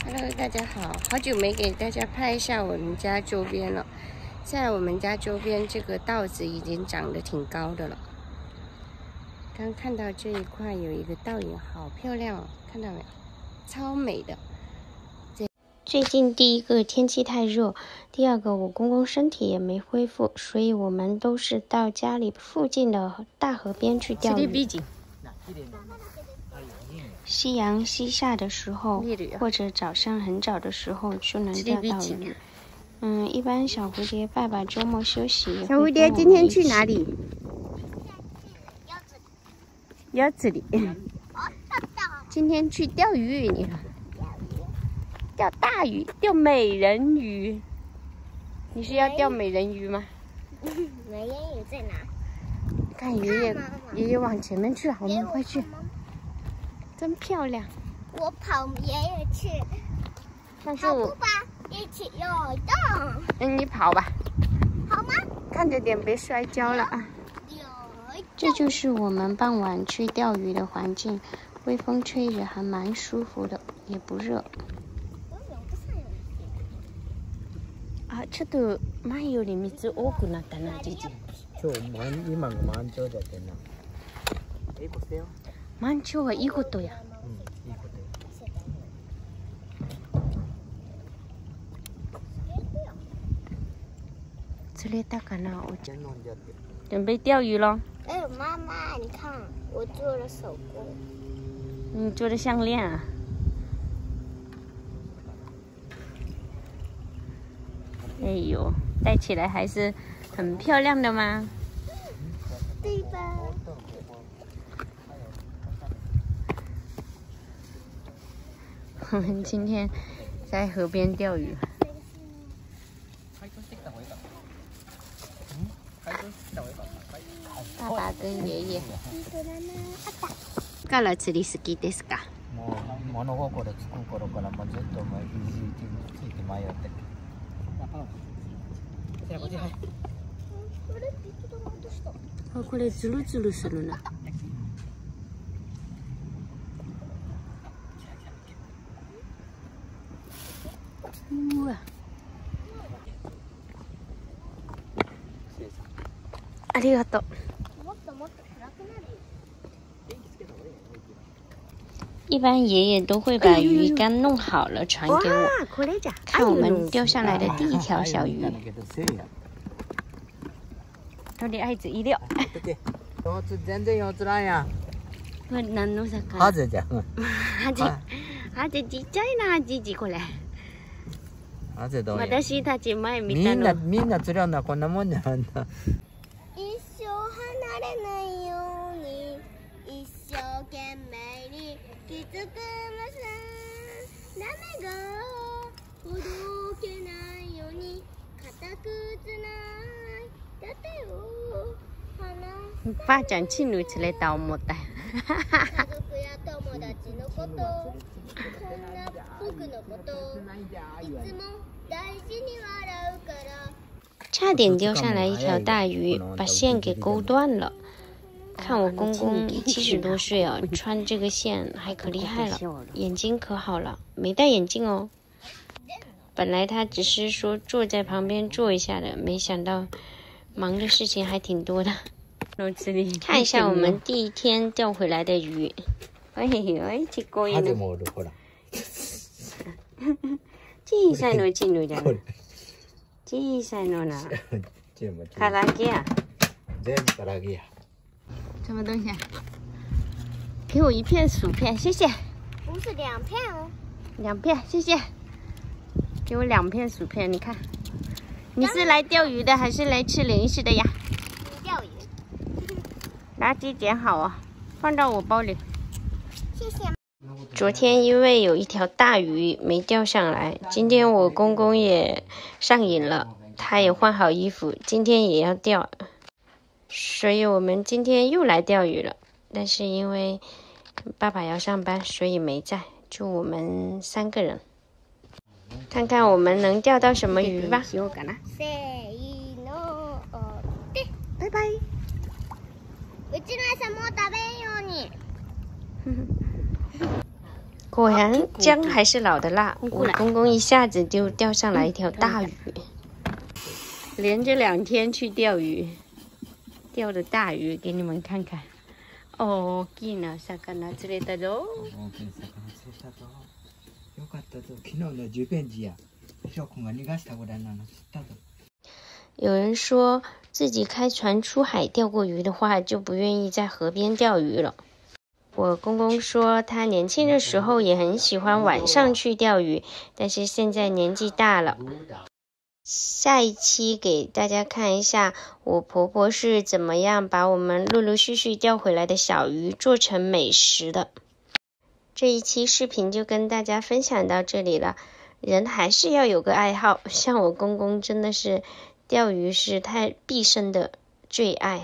Hello， 大家好，好久没给大家拍一下我们家周边了。在我们家周边，这个稻子已经长得挺高的了。刚看到这一块有一个倒影，好漂亮哦，看到没有？超美的。最近第一个天气太热，第二个我公公身体也没恢复，所以我们都是到家里附近的大河边去钓鱼。夕阳西下的时候，或者早上很早的时候就能钓到鱼。一般小蝴蝶爸爸周末休息。小蝴蝶今天去哪里？鸭子里。今天去钓鱼，你看，钓大鱼，钓美人鱼。你是要钓美人鱼吗？美人鱼在哪？看爷爷往前面去了，我们快去。真漂亮！我跑爷爷去，但是我跑步吧，一起游动。你跑吧，好吗？看着点，别摔跤了啊！这就是我们傍晚去钓鱼的环境，微风吹着，还蛮舒服的，也不热。あ、ちょっと前より水多くなったな、じじ。今が満潮だってな。満潮はいいことや。いいことよ。釣れたかな？先飲んじゃって。准备钓鱼咯。哎，妈妈，你看，我做了手工。你做的项链啊？哎呦，戴起来还是很漂亮的吗？对吧？我们今天在河边钓鱼。爸爸跟爷爷。から釣り好きですか？もう物心つく頃からもうずっと肘ついて迷ってる。あ、これズルズルするな。うわ。ありがとう。もっともっと暗くなるよ。一般爷爷都会把鱼竿弄好了传给我，看我们钓上来的第一条小鱼。とりあえず入れよう。全然四つらんやん。これ何の魚？ハゼじゃん。ハゼちっちゃいな、じじこれ。ハゼどうや。私たち前見たの。みんな釣り合うのはこんなもんじゃんな。一生離れないように一生懸命にきつく結んだ目がほどけないように固くつないだ手を離ばあちゃんチヌ釣れた思った。家族や友達のことそんな僕のこといつも大事に笑うから差点钓上来一条大鱼，把线给勾断了。看我公公70多岁啊，穿这个线还可厉害了，眼睛可好了，没戴眼镜哦。本来他只是说坐在旁边坐一下的，没想到忙的事情还挺多的。看一下我们第一天钓回来的鱼。哎呦，ちっこいハゼの。もおるほら。小さいのチヌじゃん。小さいのな。唐揚げ呀。全部唐揚げ呀。什么东西啊？给我一片薯片，谢谢。不是2片哦2片，谢谢。给我2片薯片，你看。你是来钓鱼的还是来吃零食的呀？钓鱼垃圾捡好哦，放到我包里。谢谢昨天因为有一条大鱼没钓上来，今天我公公也上瘾了，他也换好衣服，今天也要钓，所以我们今天又来钓鱼了。但是因为爸爸要上班，所以没在，就我们3个人。看看我们能钓到什么鱼吧。せーので拜拜。うちの餌もう食べんように。果然姜还是老的辣，我公公一下子就钓上来一条大鱼，连着2天去钓鱼，钓的大鱼给你们看看。大きな魚釣れたぞ。大きな魚釣れたぞ。よかったぞ。昨日の10ペンチや。翔くんが逃がしたぐらいなの釣ったぞ。有人说自己开船出海钓过鱼的话，就不愿意在河边钓鱼了。我公公说他年轻的时候也很喜欢晚上去钓鱼，但是现在年纪大了。下一期给大家看一下我婆婆是怎么样把我们陆陆续续钓回来的小鱼做成美食的。这一期视频就跟大家分享到这里了。人还是要有个爱好，像我公公真的是钓鱼是他毕生的最爱。